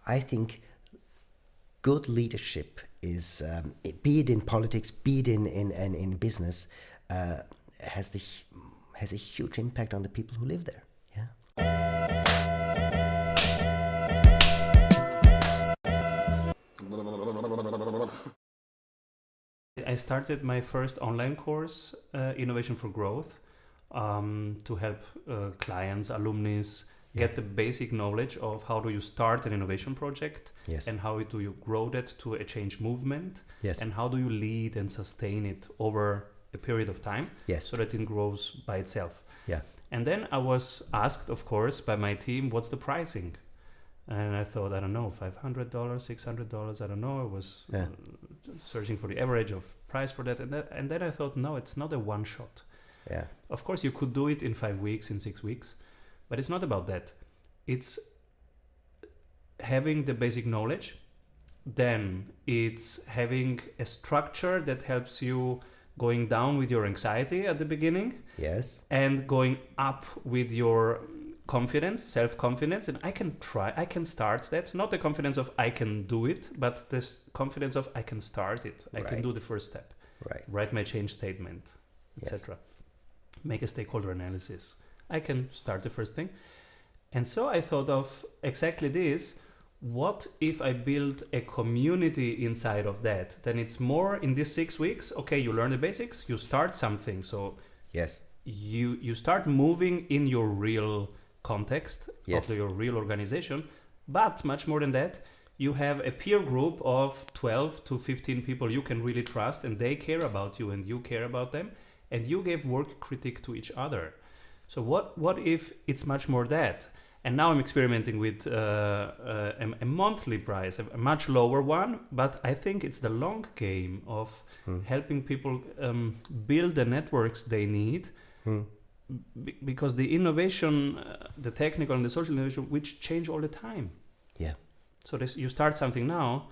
I think good leadership is, be it in politics, be it in business, has a huge impact on the people who live there. Yeah. I started my first online course, Innovation for Growth, to help clients, alumni, get the basic knowledge of how do you start an innovation project, Yes. and how do you grow that to a change movement, Yes. and how do you lead and sustain it over a period of time, Yes. so that it grows by itself. Yeah. And then I was asked, of course, by my team, what's the pricing? And I thought, I don't know, $500, $600, I don't know. I was searching for the average of price for that. And then I thought, no, it's not a one shot. Yeah. Of course, you could do it in 5 weeks, in 6 weeks, but it's not about that. It's having the basic knowledge. Then it's having a structure that helps you going down with your anxiety at the beginning. Yes. And going up with your confidence, self-confidence. And I can start that. Not the confidence of I can do it, but this confidence of I can start it. I can do the first step. Right. Write my change statement, etc. Make a stakeholder analysis. I can start the first thing. And so I thought of exactly this. What if I build a community inside of that? Then it's more in these 6 weeks. Okay, you learn the basics, you start something. So yes, you start moving in your real context of your real organization. But much more than that, you have a peer group of 12 to 15 people you can really trust, and they care about you and you care about them, and you give work critique to each other. So what if it's much more that? And now I'm experimenting with a monthly price, a much lower one, but I think it's the long game of helping people build the networks they need, because the innovation, the technical and the social innovation, which change all the time. Yeah. So you start something now,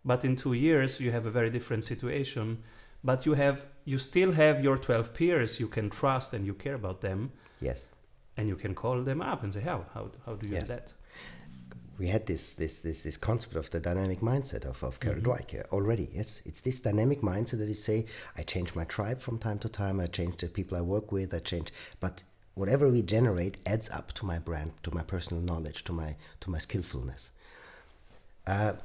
but in 2 years you have a very different situation, but you still have your 12 peers you can trust and you care about them. Yes. And you can call them up and say, how do you do that? We had this concept of the dynamic mindset of Carol Dweck already. Yes, it's this dynamic mindset that you say, I change my tribe from time to time, I change the people I work with, but whatever we generate adds up to my brand, to my personal knowledge, to my skillfulness. And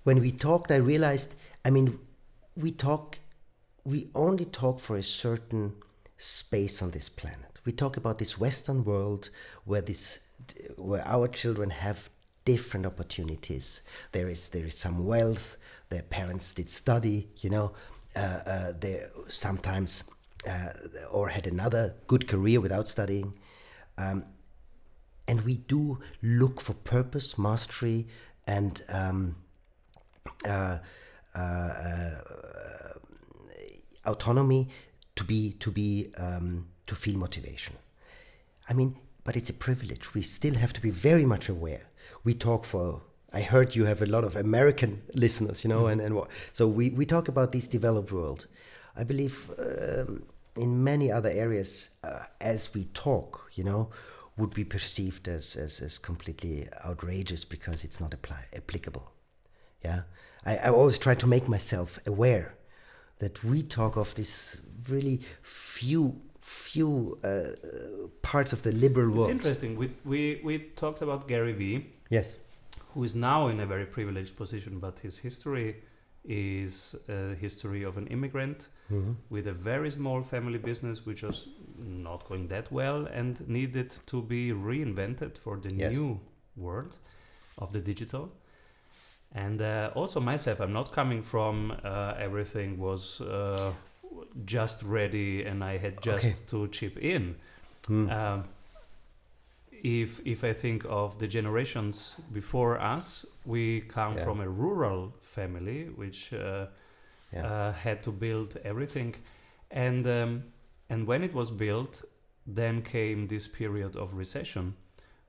when we talked, I realized, we only talk for a certain space on this planet. We talk about this Western world where our children have different opportunities. There is some wealth. Their parents did study, they sometimes or had another good career without studying, and we do look for purpose, mastery, and autonomy to feel motivation. But it's a privilege. We still have to be very much aware. I heard you have a lot of American listeners, so we talk about this developed world. I believe in many other areas, as we talk, would be perceived as completely outrageous because it's not applicable. Yeah, I always try to make myself aware that we talk of this really few parts of the liberal world. It's interesting. We talked about Gary Vee. Yes. Who is now in a very privileged position, but his history is a history of an immigrant with a very small family business, which was not going that well and needed to be reinvented for the new world of the digital. And also myself, I'm not coming from everything was just ready and I had just to chip in. If I think of the generations before us, we come from a rural family which had to build everything, and when it was built, then came this period of recession,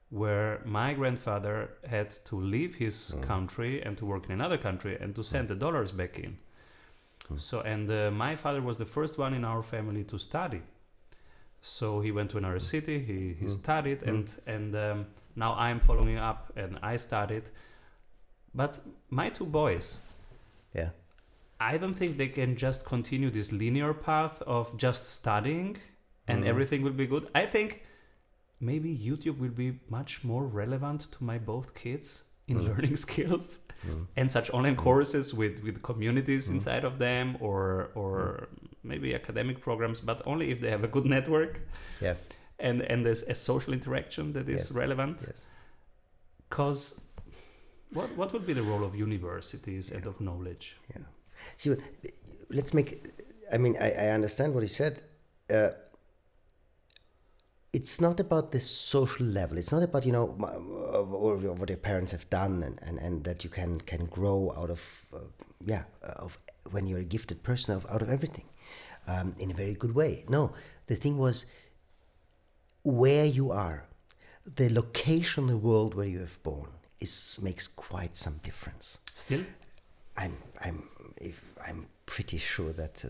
where my grandfather had to leave his country and to work in another country and to send the dollars back in. So, and my father was the first one in our family to study. So he went to another city. He studied, and now I'm following up, and I studied. But my two boys, Yeah. I don't think they can just continue this linear path of just studying and everything will be good. I think maybe YouTube will be much more relevant to my both kids in learning skills and such online courses with communities inside of them, or maybe academic programs, but only if they have a good network. Yeah. And there's a social interaction that is relevant. Yes. Because what would be the role of universities and of knowledge? Yeah. See, let's make. I mean, I understand what he said. It's not about the social level. It's not about, or what your parents have done, and that you can grow out of, of when you're a gifted person, out of everything, in a very good way. No, the thing was where you are, the location in the world where you have born makes quite some difference. Still, I'm pretty sure that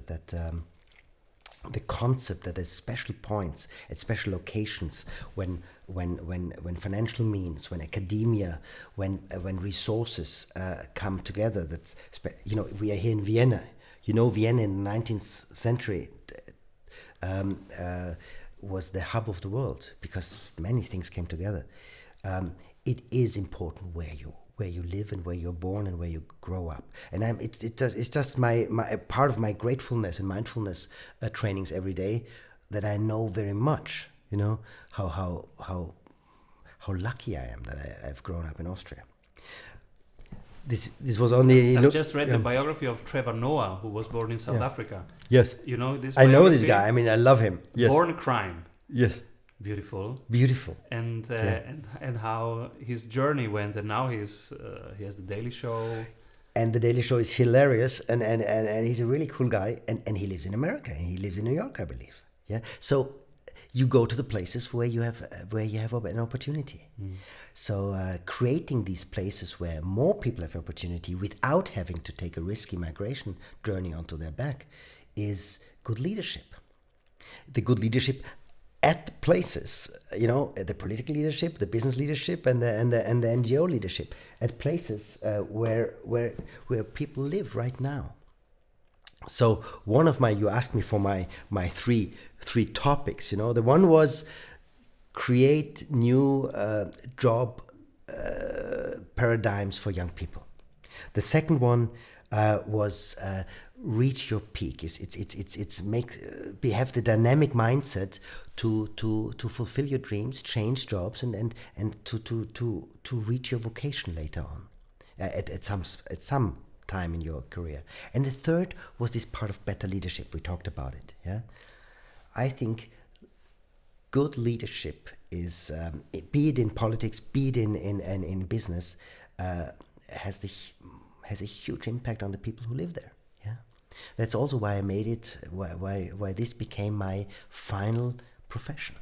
the concept that there's special points at special locations when financial means, when academia, when resources come together. That's we are here in Vienna. Vienna in the 19th century was the hub of the world because many things came together. It is important where you live and where you're born and where you grow up. And it's just my part of my gratefulness and mindfulness trainings every day that I know very much. How lucky I am that I've grown up in Austria. This was only. I've just read the biography of Trevor Noah, who was born in South Africa. Yes. You know this. I know this guy. I mean, I love him. Yes. Born crime. Yes. Beautiful. And and how his journey went, and now he has the Daily Show. And the Daily Show is hilarious, and he's a really cool guy, and he lives in America, and he lives in New York, I believe. Yeah. So you go to the places where you have an opportunity. So creating these places where more people have opportunity without having to take a risky migration journey onto their back is good leadership. The good leadership at the places, the political leadership, the business leadership, and the NGO leadership at places where people live right now. So one of you asked me for my three topics. The one was create new job paradigms for young people. The second one was reach your peak. Have the dynamic mindset to fulfill your dreams, change jobs, and to reach your vocation later on, at some time in your career. And the third was this part of better leadership. We talked about it. Yeah, I think good leadership is, be it in politics, be it in business, has a huge impact on the people who live there. Yeah, that's also why I made it. Why this became my final profession.